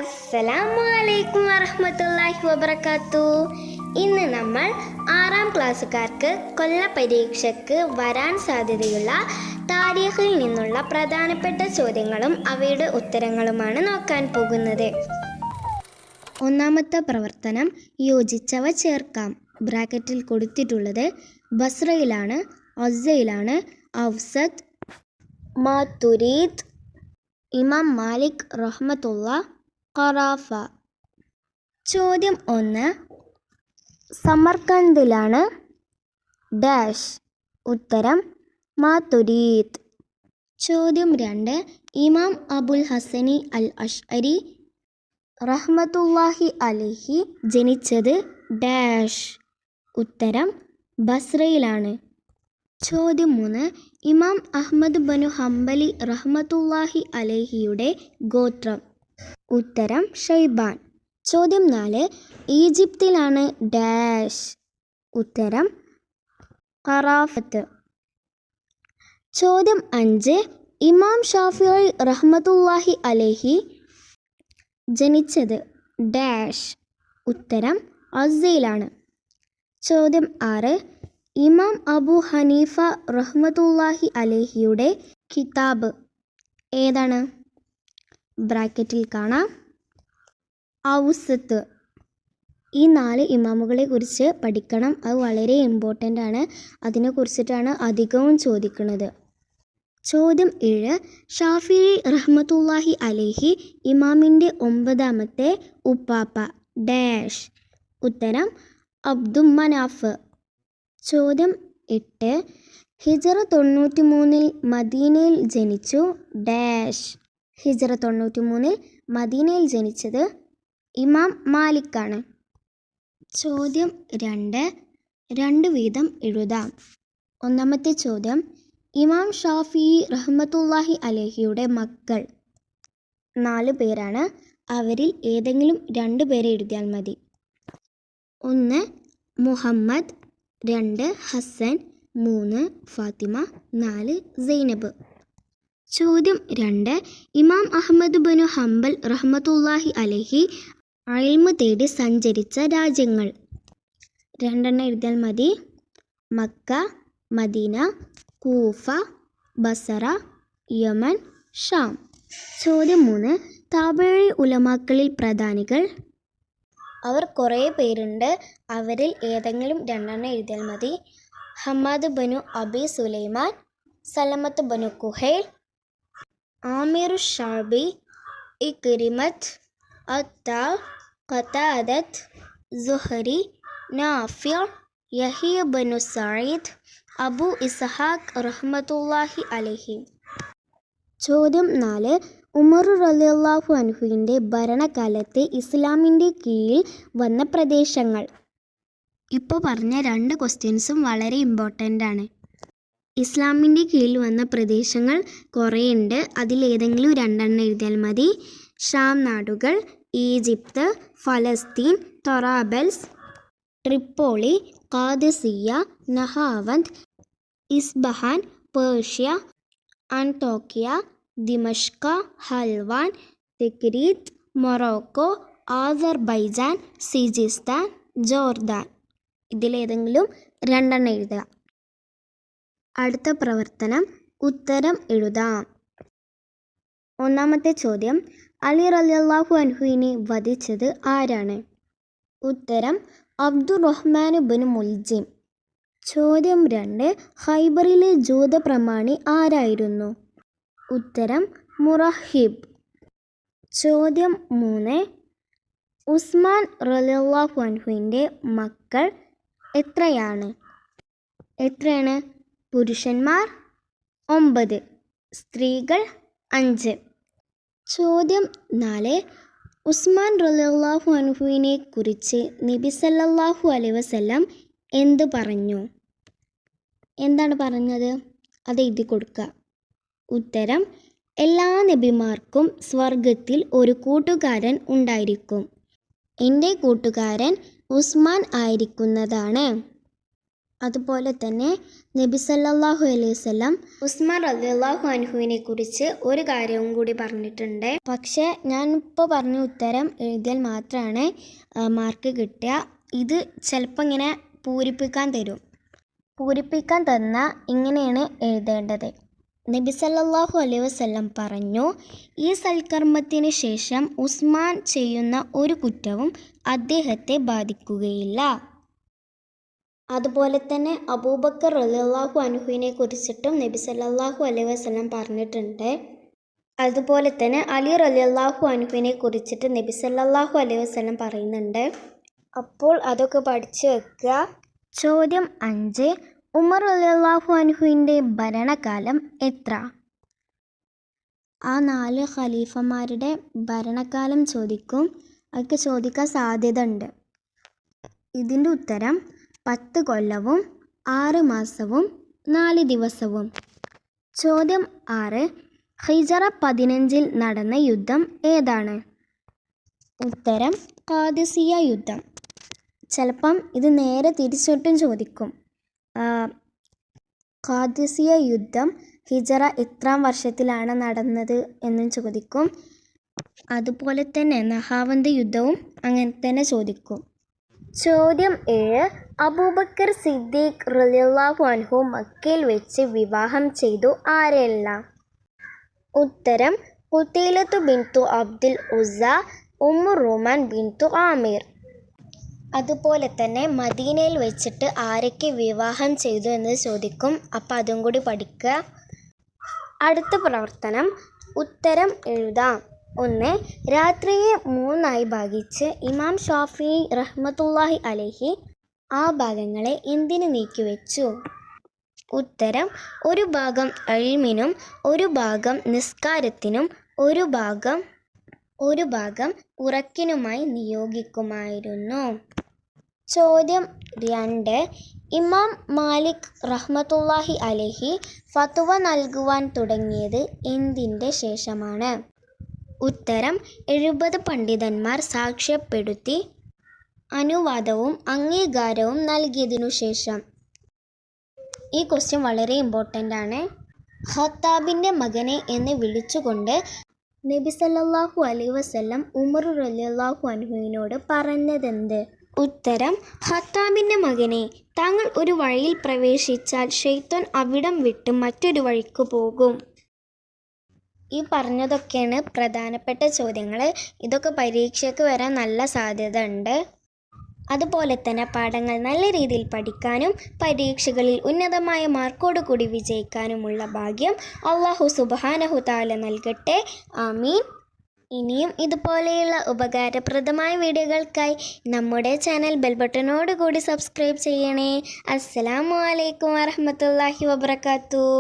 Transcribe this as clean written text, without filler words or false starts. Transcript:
അസ്സലാമു അലൈക്കും വറഹ്മത്തുള്ളാഹി വബറകാത്തു. ഇന്ന് നമ്മൾ 6ാം ക്ലാസ്സുകാർക്ക് കൊല്ല പരീക്ഷയ്ക്ക് വരാൻ സാധ്യതയുള്ള താരീഖിൽ നിന്നുള്ള പ്രധാനപ്പെട്ട ചോദ്യങ്ങളും അവയുടെ ഉത്തരങ്ങളുമാണ് നോക്കാൻ പോകുന്നത്. ഒന്നാമത്തെ പ്രവർത്തനം യോജിച്ചവ ചേർക്കാം. ബ്രാക്കറ്റിൽ കൊടുത്തിട്ടുള്ളത് ബസ്രയിലാണ്, അസ്സയിലാണ്, ഔസത്ത്, മാതുരീദ്, ഇമാം മാലിക് റഹ്മത്തുള്ള, ഖറാഫ. ചോദ്യം 1 സമർക്കന്ദിലാണ് ഡാഷ്. ഉത്തരം മാതുരീദ്. ചോദ്യം 2 ഇമാം അബുൽ ഹസനി അൽ അഷ്അരി റഹ്മത്തുള്ളാഹി അലൈഹി ജനിച്ചത് ഡാഷ്. ഉത്തരം ബസ്രയിലാണ്. ചോദ്യം 3 ഇമാം അഹ്മദ് ബനു ഹംബലി റഹ്മത്തുള്ളാഹി അലൈഹിയുടെ ഗോത്രം. ഉത്തരം ഷൈബാൻ. ചോദ്യം 4 ഈജിപ്തിലാണ് ഡാഷ്. ഉത്തരം ഖറാഫത്ത്. ചോദ്യം 5 ഇമാം ഷാഫിഈ റഹ്മത്തുള്ളാഹി അലൈഹി ജനിച്ചത് ഡാഷ്. ഉത്തരം അസ്സയിലാണ്. ചോദ്യം 6 ഇമാം അബു ഹനീഫ റഹ്മത്തുള്ളാഹി അലൈഹിയുടെ കിതാബ് ഏതാണ്? ബ്രാക്കറ്റിൽ കാണാം ഔസത്ത്. ഈ 4 ഇമാമുകളെ കുറിച്ച് പഠിക്കണം. അത് വളരെ ഇമ്പോർട്ടൻ്റ് ആണ്. അതിനെക്കുറിച്ചിട്ടാണ് അധികവും ചോദിക്കുന്നത്. ചോദ്യം 7 ഷാഫിഈ റഹ്മത്തുള്ളാഹി അലൈഹി ഇമാമിൻ്റെ 9ാമത്തെ ഉപ്പാപ്പ ഡാഷ്. ഉത്തരം അബ്ദുമനാഫ്. ചോദ്യം 8 ഹിജ്റ 93 മദീനയിൽ ജനിച്ചു ഡാഷ്. ഹിജ്റ 93 മദീനയിൽ ജനിച്ചത് ഇമാം മാലിക്കാണ്. ചോദ്യം 2 വീതം എഴുതാം. ഒന്നാമത്തെ ചോദ്യം ഇമാം ഷാഫിഈ റഹ്മത്തുള്ളാഹി അലൈഹിയുടെ മക്കൾ 4 പേരാണ്. അവരിൽ ഏതെങ്കിലും 2 പേരെ എഴുതിയാൽ മതി. 1 മുഹമ്മദ്, 2 ഹസൻ, 3 ഫാത്തിമ, 4 സൈനബ്. ചോദ്യം 2 ഇമാം അഹ്മദ് ബനു ഹംബൽ റഹ്മത്തുള്ളാഹി അലൈഹി ഇൽമ് തേടി സഞ്ചരിച്ച രാജ്യങ്ങൾ 2 എഴുതിയാൽ മതി. Mecca, Medina, Kufa, Basra, Yemen, Sham. ചോദ്യം 3 താബഈ ഉലമാക്കളിൽ പ്രധാനികൾ. അവർ കുറേ പേരുണ്ട്. അവരിൽ ഏതെങ്കിലും 2 എഴുതിയാൽ മതി. ഹമ്മാദ് ബനു അബി സുലൈമാൻ, സലമത്ത് ബനു കുഹൈൽ, ആമിർ ഷാബി, ഇക്രിമത്ത്, അത്താ, ഖതാദത്ത്, സുഹരി, നാഫിഅ, യഹിയ ബനു സഈദ്, അബു ഇസ്ഹാഖ് റഹ്മത്തുള്ളാഹി അലൈഹി. ചോദ്യം 4 ഉമർ റളിയല്ലാഹു അൻഹുവിൻ്റെ ഭരണകാലത്ത് ഇസ്ലാമിൻ്റെ കീഴിൽ വന്ന പ്രദേശങ്ങൾ. ഇപ്പോൾ പറഞ്ഞ 2 ക്വസ്റ്റ്യൻസും വളരെ ഇമ്പോർട്ടൻ്റ് ആണ്. ഇസ്ലാമിൻ്റെ കീഴിൽ വന്ന പ്രദേശങ്ങൾ കുറേ ഉണ്ട്. അതിലേതെങ്കിലും 2 എഴുതിയാൽ മതി. ഷാം നാടുകൾ, Egypt, Palestine, Tarabulus, Tripoli, Qadisiyya, Nahavand, Isfahan, Persia, Antakya, Dimashq, Hulwan, Tikrit, Morocco, Azerbaijan, Sijistan, Jordan. ഇതിലേതെങ്കിലും 2 എഴുതുക. അടുത്ത പ്രവർത്തനം ഉത്തരം എഴുതാം. ഒന്നാമത്തെ ചോദ്യം അലി റളിയല്ലാഹു അൻഹുവിനെ വധിച്ചത് ആരാണ്? ഉത്തരം അബ്ദുറഹ്മാൻ ബിൻ മുൽജിം. ചോദ്യം 2 ഖൈബറിലെ ജൂത പ്രമാണി ആരായിരുന്നു? ഉത്തരം മുറഹിബ്. ചോദ്യം 3 ഉസ്മാൻ റളിയല്ലാഹു അൻഹുവിൻ്റെ മക്കൾ എത്രയാണ്? പുരുഷന്മാർ 9, സ്ത്രീകൾ 5. ചോദ്യം 4 ഉസ്മാൻ റളിയല്ലാഹു അൻഹുവിനെ കുറിച്ച് നബി സല്ലല്ലാഹു അലൈഹി വസല്ലം എന്ത് പറഞ്ഞു? എന്താണ് പറഞ്ഞത്? അത് എഴുതി കൊടുക്കുക. ഉത്തരം എല്ലാ നബിമാർക്കും സ്വർഗത്തിൽ ഒരു കൂട്ടുകാരൻ ഉണ്ടായിരിക്കും. എൻ്റെ കൂട്ടുകാരൻ ഉസ്മാൻ ആയിരിക്കുന്നതാണ്. അതുപോലെ തന്നെ നബി സല്ലല്ലാഹു അലൈഹി വസല്ലം ഉസ്മാൻ റളിയല്ലാഹു അൻഹുവിനെ കുറിച്ച് ഒരു കാര്യവും കൂടി പറഞ്ഞിട്ടുണ്ട്. പക്ഷേ ഞാനിപ്പോൾ പറഞ്ഞ ഉത്തരം എഴുതിയാൽ മാത്രമാണ് മാർക്ക് കിട്ടുക. ഇത് ചിലപ്പോൾ ഇങ്ങനെ പൂരിപ്പിക്കാൻ തന്നാൽ ഇങ്ങനെയാണ് എഴുതേണ്ടത്. നബി സല്ലല്ലാഹു അലൈഹി വസല്ലം പറഞ്ഞു, ഈ സൽക്കർമ്മത്തിന് ശേഷം ഉസ്മാൻ ചെയ്യുന്ന ഒരു കുറ്റവും അദ്ദേഹത്തെ ബാധിക്കുകയില്ല. അതുപോലെ തന്നെ അബൂബക്കർ റളിയല്ലാഹു അൻഹുവിനെ കുറിച്ചിട്ടും നബി സല്ലല്ലാഹു അലൈഹി വസല്ലം പറഞ്ഞിട്ടുണ്ട്. അതുപോലെ തന്നെ അലി റളിയല്ലാഹു അൻഹുവിനെ കുറിച്ചിട്ട് നബി സല്ലല്ലാഹു അലൈഹി വസല്ലം പറയുന്നുണ്ട്. അപ്പോൾ അതൊക്കെ പഠിച്ചു വെക്കുക. ചോദ്യം 5. ഉമർ റളിയല്ലാഹു അൻഹുവിൻ്റെ ഭരണകാലം എത്ര? ആ 4 ഖലീഫമാരുടെ ഭരണകാലം ചോദിക്കും. അതൊക്കെ ചോദിക്കാൻ സാധ്യത ഉണ്ട്. ഇതിൻ്റെ ഉത്തരം 10 കൊല്ലവും 6 മാസവും 4 ദിവസവും. ചോദ്യം 6. ഹിജറ 15 നടന്ന യുദ്ധം ഏതാണ്? ഉത്തരം ഖാദിസിയ യുദ്ധം. ചിലപ്പം ഇത് നേരെ തിരിച്ചിട്ടും ചോദിക്കും. ഖാദിസിയ യുദ്ധം ഹിജറ എത്രാം വർഷത്തിലാണ് നടന്നത് എന്നും ചോദിക്കും. അതുപോലെ തന്നെ നഹാവന്ത് യുദ്ധവും അങ്ങനെ തന്നെ ചോദിക്കും. ചോദ്യം 7. അബൂബക്കർ സിദ്ദീഖ് റളിയല്ലാഹു അൻഹു മക്കയിൽ വെച്ച് വിവാഹം ചെയ്തു ആരെല്ലാം? ഉത്തരം ഖുതൈലത്തു ബിൻതു അബ്ദുൽ ഉസ്സ, ഉമ്മു റൂമാൻ ബിൻതു ആമിർ. അതുപോലെ തന്നെ മദീനയിൽ വെച്ചിട്ട് ആരൊക്കെ വിവാഹം ചെയ്തു എന്ന് ചോദിക്കും. അപ്പം അതും കൂടി പഠിക്കുക. അടുത്ത പ്രവർത്തനം ഉത്തരം എഴുതാം. 1. രാത്രിയെ 3 ഭാഗിച്ച് ഇമാം ഷാഫിഈ റഹ്മത്തുള്ളാഹി അലൈഹി ആ ഭാഗങ്ങളെ എന്തിനു നീക്കിവെച്ചു? ഉത്തരം ഒരു ഭാഗം ഇൽമിനും ഒരു ഭാഗം നിസ്കാരത്തിനും ഒരു ഭാഗം ഉറക്കിനുമായി നിയോഗിക്കുമായിരുന്നു. ചോദ്യം 2. ഇമാം മാലിക് റഹ്മത്തുള്ളാഹി അലൈഹി ഫത്വ നൽകുവാൻ തുടങ്ങിയത് എന്തിൻ്റെ ശേഷമാണ്? ഉത്തരം 70 പണ്ഡിതന്മാർ സാക്ഷ്യപ്പെടുത്തി അനുവാദവും അംഗീകാരവും നൽകിയതിനു ശേഷം. ഈ ക്വസ്റ്റ്യൻ വളരെ ഇമ്പോർട്ടൻ്റ് ആണ്. ഖത്താബിൻ്റെ മകനെ എന്ന് വിളിച്ചുകൊണ്ട് നബി സല്ലല്ലാഹു അലൈഹി വസല്ലം ഉമർ റളിയല്ലാഹു അൻഹുവിനോട് പറഞ്ഞതെന്ത്? ഉത്തരം ഖത്താബിൻ്റെ മകനെ, താങ്കൾ ഒരു വഴിയിൽ പ്രവേശിച്ചാൽ ശൈത്താൻ അവിടം വിട്ട് മറ്റൊരു വഴിക്ക് പോകും. ഈ പറഞ്ഞതൊക്കെയാണ് പ്രധാനപ്പെട്ട ചോദ്യങ്ങൾ. ഇതൊക്കെ പരീക്ഷയ്ക്ക് വരാൻ നല്ല സാധ്യത ഉണ്ട്. അതുപോലെ തന്നെ പാഠങ്ങൾ നല്ല രീതിയിൽ പഠിക്കാനും പരീക്ഷകളിൽ ഉന്നതമായ മാർക്കോട് കൂടി വിജയിക്കാനുമുള്ള ഭാഗ്യം അല്ലാഹു സുബ്ഹാനഹു തആല നൽകട്ടെ. ആമീൻ. ഇനിയും ഇതുപോലെയുള്ള ഉപകാരപ്രദമായ വീഡിയോകൾക്കായി നമ്മുടെ ചാനൽ ബെൽ ബട്ടനോട് കൂടി സബ്സ്ക്രൈബ് ചെയ്യണേ. അസ്സലാമു അലൈക്കും വറഹ്മത്തുള്ളാഹി വബറകാതുഹു.